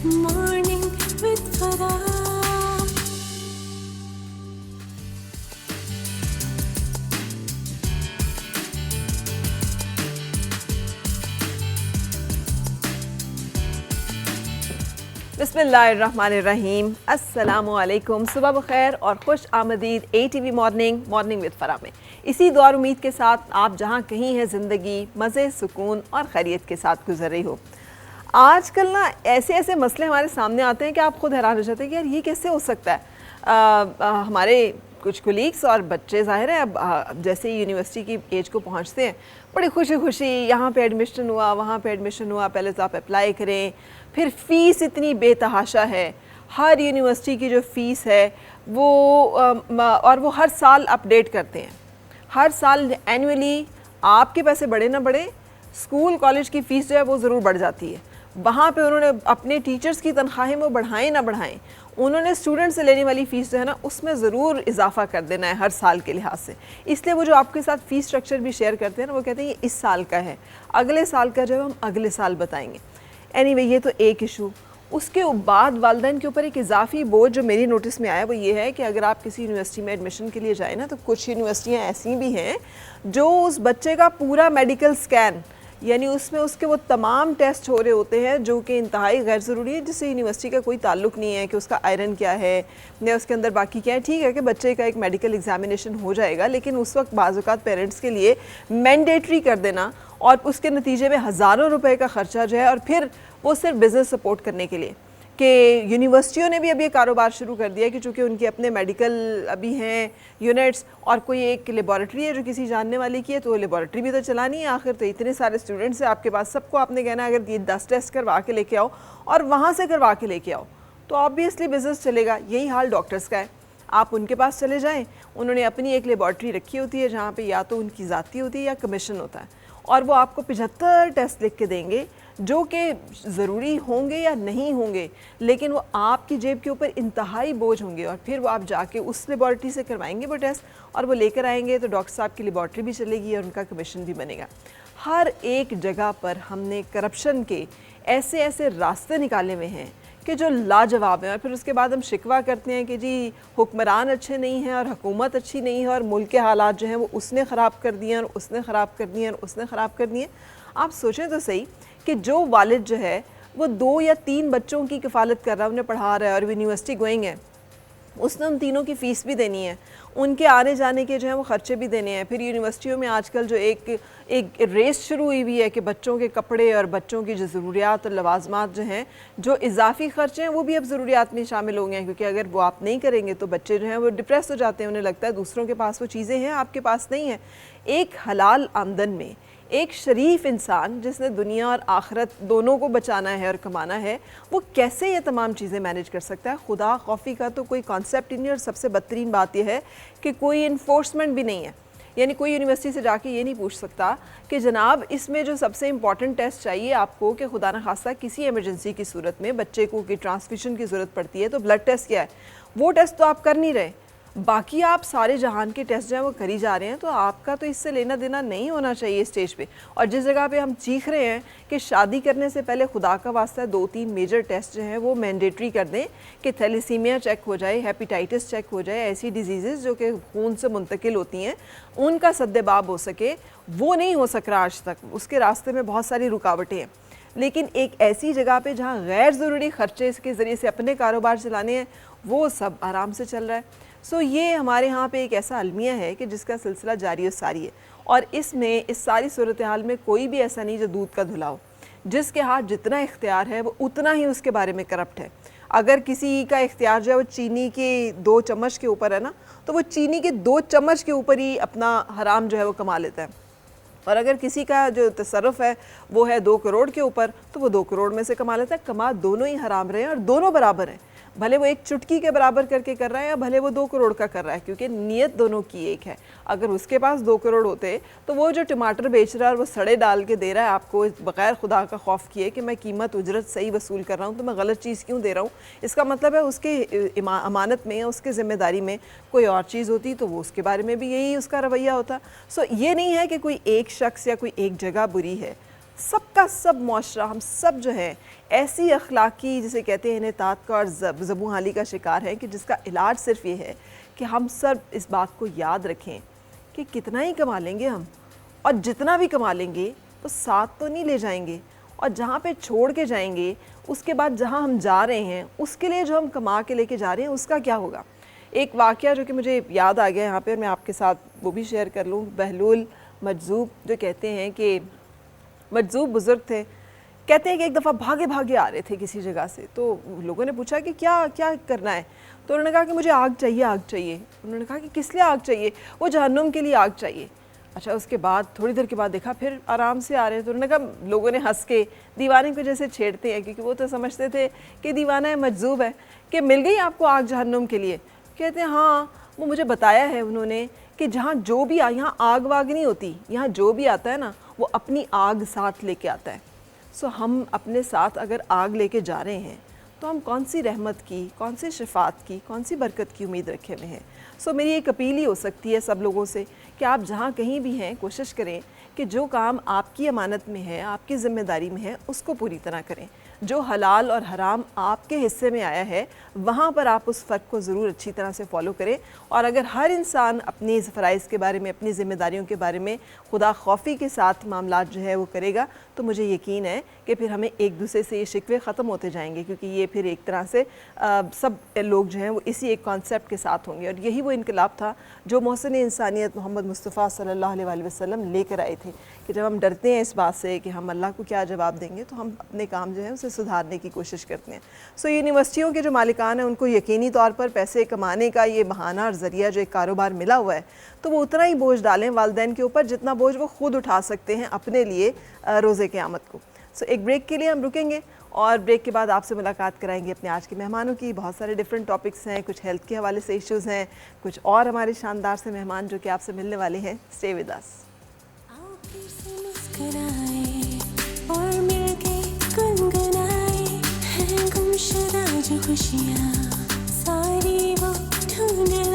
Morning with Farah. बिस्मिल्लाहिर्रहमानिर्रहीम, अस्सलामुअलैकुम, सुबह बखैर और खुश आमदीद ATV मॉर्निंग विद फरा में। इसी दुआ और उम्मीद के साथ आप जहाँ कहीं हैं ज़िंदगी मज़े, सुकून और खैरियत के साथ गुजर रही हो। आजकल ना ऐसे ऐसे मसले हमारे सामने आते हैं कि आप खुद हैरान हो जाते हैं कि यार ये कैसे हो सकता है। हमारे कुछ कोलीग्स और बच्चे ज़ाहिर है अब जैसे ही यूनिवर्सिटी की एज को पहुँचते हैं बड़ी खुशी खुशी यहाँ पे एडमिशन हुआ, वहाँ पे एडमिशन हुआ, पहले तो आप अप्लाई करें, फिर फ़ीस इतनी बेतहाशा है। हर यूनिवर्सिटी की जो फ़ीस है वो और वो हर साल अपडेट करते हैं, हर साल एनुअली। आपके पैसे बढ़े ना बढ़े, स्कूल कॉलेज की फ़ीस जो है वो ज़रूर बढ़ जाती है। वहाँ पे उन्होंने अपने टीचर्स की तनख्वाहें वो बढ़ाएं ना बढ़ाएं, उन्होंने स्टूडेंट से लेने वाली फ़ीस जो है ना उसमें ज़रूर इजाफा कर देना है हर साल के लिहाज से। इसलिए वो जो आपके साथ फ़ीस स्ट्रक्चर भी शेयर करते हैं ना, वो कहते हैं ये इस साल का है, अगले साल का जो है हम अगले साल बताएंगे। एनीवे ये तो एक इशू। उसके बाद वालिदैन के ऊपर एक इजाफी बोझ जो मेरी नोटिस में आया वो ये है कि अगर आप किसी यूनिवर्सिटी में एडमिशन के लिए जाए ना, तो कुछ यूनिवर्सिटियाँ ऐसी भी हैं जो उस बच्चे का पूरा मेडिकल स्कैन, यानी उसमें उसके वो तमाम टेस्ट हो रहे होते हैं जो कि इंतहाई गैर ज़रूरी है, जिससे यूनिवर्सिटी का कोई ताल्लुक़ नहीं है कि उसका आयरन क्या है या उसके अंदर बाकी क्या है। ठीक है कि बच्चे का एक मेडिकल एग्जामिनेशन हो जाएगा, लेकिन उस वक्त बाज़ औक़ात पेरेंट्स के लिए मैंडेटरी कर देना और उसके नतीजे में हज़ारों रुपए का ख़र्चा जो है, और फिर वो सिर्फ बिज़नेस सपोर्ट करने के लिए कि यूनिवर्सिटियों ने भी अब ये कारोबार शुरू कर दिया कि चूँकि उनके अपने मेडिकल अभी हैं यूनिट्स और कोई एक लेबॉरेटरी है जो किसी जानने वाले की है, तो वो लेबॉरेटरी भी तो चलानी है। आखिर तो इतने सारे स्टूडेंट्स हैं आपके पास, सबको आपने कहना अगर ये 10 टेस्ट करवा के लेके आओ और वहाँ से करवा के लेके आओ तो ऑब्वियसली बिज़नेस चलेगा। यही हाल डॉक्टर्स का है। आप उनके पास चले जाएँ, उन्होंने अपनी एक लेबॉरेटरी रखी होती है जहाँ पर या तो उनकी ज़ाती होती है या कमीशन होता है, और वो आपको 75 टेस्ट लिख के देंगे जो कि ज़रूरी होंगे या नहीं होंगे, लेकिन वो आपकी जेब के ऊपर इंतहाई बोझ होंगे। और फिर वो आप जाके उस लेबॉरेटरी से करवाएंगे वो टेस्ट और वो लेकर आएंगे तो डॉक्टर साहब की लेबॉरेटरी भी चलेगी और उनका कमीशन भी बनेगा। हर एक जगह पर हमने करप्शन के ऐसे ऐसे रास्ते निकाले हुए हैं कि जो लाजवाब हैं। और फिर उसके बाद हम शिकवा करते हैं कि जी हुक्मरान अच्छे नहीं हैं और हुकूमत अच्छी नहीं है और मुल्क के हालात जो हैं वो उसने ख़राब कर दिए और उसने ख़राब कर दिए और उसने ख़राब कर दिए। आप सोचें तो सही कि जो वालिद जो है वो 2 या 3 बच्चों की किफ़ालत कर रहा है, उन्हें पढ़ा रहा है और यूनिवर्सिटी गोइंग है, उसने उन तीनों की फ़ीस भी देनी है, उनके आने जाने के जो हैं वो ख़र्चे भी देने हैं। फिर यूनिवर्सिटियों में आजकल जो एक रेस शुरू हुई हुई है कि बच्चों के कपड़े और बच्चों की जो ज़रूरियात और लवाजमात जो हैं, जो इजाफी ख़र्चे हैं वो भी अब ज़रूरियात में शामिल हो गए हैं, क्योंकि अगर वो आप नहीं करेंगे तो बच्चे जो हैं वो डिप्रेस हो जाते हैं। उन्हें लगता है दूसरों के पास वो चीज़ें हैं, आपके पास नहीं है। एक हलाल आमदन में एक शरीफ इंसान जिसने दुनिया और आखिरत दोनों को बचाना है और कमाना है, वो कैसे ये तमाम चीज़ें मैनेज कर सकता है? खुदा खौफी का तो कोई कॉन्सेप्ट ही नहीं। और सबसे बदतरीन बात यह है कि कोई इन्फोर्समेंट भी नहीं है, यानी कोई यूनिवर्सिटी से जाके ये नहीं पूछ सकता कि जनाब इसमें जो सबसे इंपॉर्टेंट टेस्ट चाहिए आपको कि खुदा न खास्ता किसी एमरजेंसी की सूरत में बच्चे को की ट्रांसफ्यूशन की ज़रूरत पड़ती है तो ब्लड टेस्ट क्या है, वो टेस्ट तो आप कर नहीं रहे, बाकी आप सारे जहान के टेस्ट जो हैं वो करी जा रहे हैं। तो आपका तो इससे लेना देना नहीं होना चाहिए स्टेज पे। और जिस जगह पे हम चीख रहे हैं कि शादी करने से पहले खुदा का वास्ता 2-3 मेजर टेस्ट जो हैं वो मैंडेटरी कर दें कि थैलेसीमिया चेक हो जाए, हेपेटाइटिस चेक हो जाए, ऐसी डिजीज़ जो कि खून से मुंतकिल होती हैं उनका सद्देबाब हो सके, वो नहीं हो सक रहा आज तक। उसके रास्ते में बहुत सारी रुकावटें हैं। लेकिन एक ऐसी जगह पे जहाँ गैर ज़रूरी ख़र्चे के ज़रिए से अपने कारोबार चलाने हैं, वो सब आराम से चल रहा है। सो ये हमारे यहाँ पे एक ऐसा अलमिया है कि जिसका सिलसिला जारी और सारी है, और इसमें इस सारी सूरत हाल में कोई भी ऐसा नहीं जो दूध का धुला हो। जिसके हाथ जितना इख्तियार है वो उतना ही उसके बारे में करप्ट है। अगर किसी का इख्तियार जो है वो चीनी के 2 चम्मच के ऊपर है ना, तो वो चीनी के 2 चम्मच के ऊपर ही अपना हराम जो है वो कमा लेता है। और अगर किसी का जो तसर्रुफ़ है वो है 2 करोड़ के ऊपर, तो वो 2 करोड़ में से कमा लेता है। कमा दोनों ही हराम रहे हैं और दोनों बराबर हैं, भले वो एक चुटकी के बराबर करके कर रहा है या भले वो 2 करोड़ का कर रहा है, क्योंकि नीयत दोनों की एक है। अगर उसके पास 2 करोड़ होते तो वो जो टमाटर बेच रहा है और वो सड़े डाल के दे रहा है आपको बग़ैर खुदा का खौफ किए कि मैं कीमत उजरत सही वसूल कर रहा हूँ, तो मैं गलत चीज़ क्यों दे रहा हूँ, इसका मतलब है उसके अमानत में या उसके ज़िम्मेदारी में कोई और चीज़ होती तो वो उसके बारे में भी यही उसका रवैया होता। सो ये नहीं है कि कोई एक शख्स या कोई एक जगह बुरी है, सबका सब माशरा, हम सब जो है ऐसी अखलाकी जिसे कहते हैं इन्हितात का और ज़बू हाली का शिकार है कि जिसका इलाज सिर्फ ये है कि हम सब इस बात को याद रखें कि कितना ही कमा लेंगे हम, और जितना भी कमा लेंगे तो साथ तो नहीं ले जाएंगे, और जहाँ पे छोड़ के जाएंगे उसके बाद जहाँ हम जा रहे हैं उसके लिए जो हम कमा के लेके जा रहे हैं उसका क्या होगा। एक वाक़या जो कि मुझे याद आ गया यहाँ पे, मैं आपके साथ वो भी शेयर कर लूँ। बहलूल मजज़ूब जो कहते हैं कि मजज़ूब बुज़ुर्ग थे, कहते हैं कि एक दफ़ा भागे भागे आ रहे थे किसी जगह से, तो लोगों ने पूछा कि क्या क्या करना है, तो उन्होंने कहा कि मुझे आग चाहिए, आग चाहिए। उन्होंने कहा कि किस लिए आग चाहिए, वो जहन्नुम के लिए आग चाहिए। अच्छा, उसके बाद थोड़ी देर के बाद देखा फिर आराम से आ रहे हैं, तो उन्होंने कहा, लोगों ने हंस के दीवाने को जैसे छेड़ते हैं, क्योंकि वो तो समझते थे कि दीवाना है, मजज़ूब है, कि मिल गई आपको आग जहन्नुम के लिए। कहते हैं हाँ, वो मुझे बताया है उन्होंने कि जहाँ जो भी यहाँ आग वाग नहीं होती, यहाँ जो भी आता है ना वो अपनी आग साथ लेके आता है। सो हम अपने साथ अगर आग लेके जा रहे हैं तो हम कौन सी रहमत की, कौन सी शिफात की, कौन सी बरकत की उम्मीद रखे हुए हैं। सो मेरी एक अपील ही हो सकती है सब लोगों से कि आप जहाँ कहीं भी हैं कोशिश करें कि जो काम आपकी अमानत में है, आपकी ज़िम्मेदारी में है, उसको पूरी तरह करें। जो हलाल और हराम आपके हिस्से में आया है वहाँ पर आप उस फ़र्क को ज़रूर अच्छी तरह से फॉलो करें। और अगर हर इंसान अपनी फ़राइज़ के बारे में, अपनी ज़िम्मेदारियों के बारे में खुदा खौफी के साथ मामलात जो है वो करेगा, तो मुझे यकीन है कि फिर हमें एक दूसरे से ये शिकवे ख़त्म होते जाएंगे, क्योंकि ये फिर एक तरह से सब लोग जो हैं वो इसी एक कॉन्सेप्ट के साथ होंगे। और यही वो इनकलाब था जो मोहसिन इंसानियत मोहम्मद मुस्तफ़ा सल्लल्लाहु अलैहि वसल्लम लेकर आए थे, कि जब हम डरते हैं इस बात से कि हम अल्लाह को क्या जवाब देंगे, तो हम अपने काम जो है उसे सुधारने की कोशिश करते हैं। सो यूनिवर्सिटियों के जो मालिकान हैं उनको यकीनी तौर पर पैसे कमाने का ये बहाना और ज़रिया जो एक कारोबार मिला हुआ है, तो वो उतना ही बोझ डालें वालिदैन के ऊपर जितना बोझ वो खुद उठा सकते हैं अपने लिए रोज़े क़यामत को। सो एक ब्रेक के लिए हम रुकेंगे और ब्रेक के बाद आपसे मुलाकात कराएंगे अपने आज के मेहमानों की। बहुत सारे डिफरेंट टॉपिक्स हैं, कुछ हेल्थ के हवाले से इश्यूज़ हैं, कुछ और हमारे शानदार से मेहमान जो कि आपसे मिलने वाले हैं। Stay with us. और मिलके गुनगुनाए हैं गुमशुदा जो खुशियाँ, सारी वो ढूंढ